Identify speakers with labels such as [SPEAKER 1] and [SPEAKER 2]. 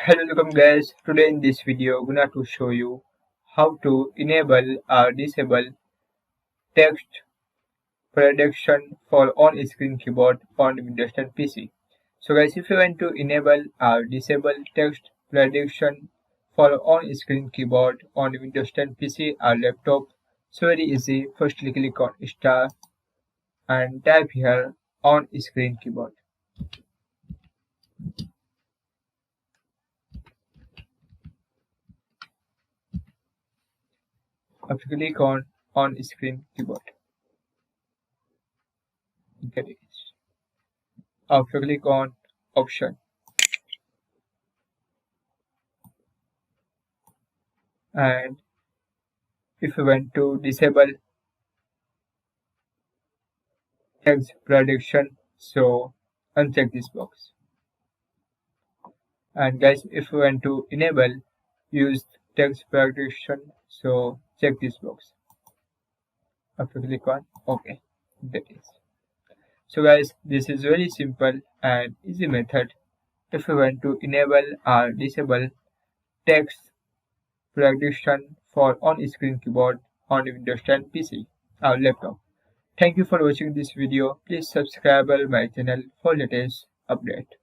[SPEAKER 1] Hello, welcome guys. Today in this video, I'm gonna to show you how to enable or disable text prediction for on-screen keyboard on Windows 10 PC. So guys, if you want to enable or disable text prediction for on-screen keyboard on Windows 10 PC or laptop, it's very easy. Firstly, click on Start and type here on-screen keyboard. After click on on-screen keyboard, get it. After click on option and if you want to disable text prediction, so uncheck this box. And guys, if you want to enable use text prediction, so check this box. After click on OK. That is. So guys, this is very simple and easy method if you want to enable or disable text prediction for on-screen keyboard on Windows 10 PC or laptop. Thank you for watching this video. Please subscribe my channel for latest update.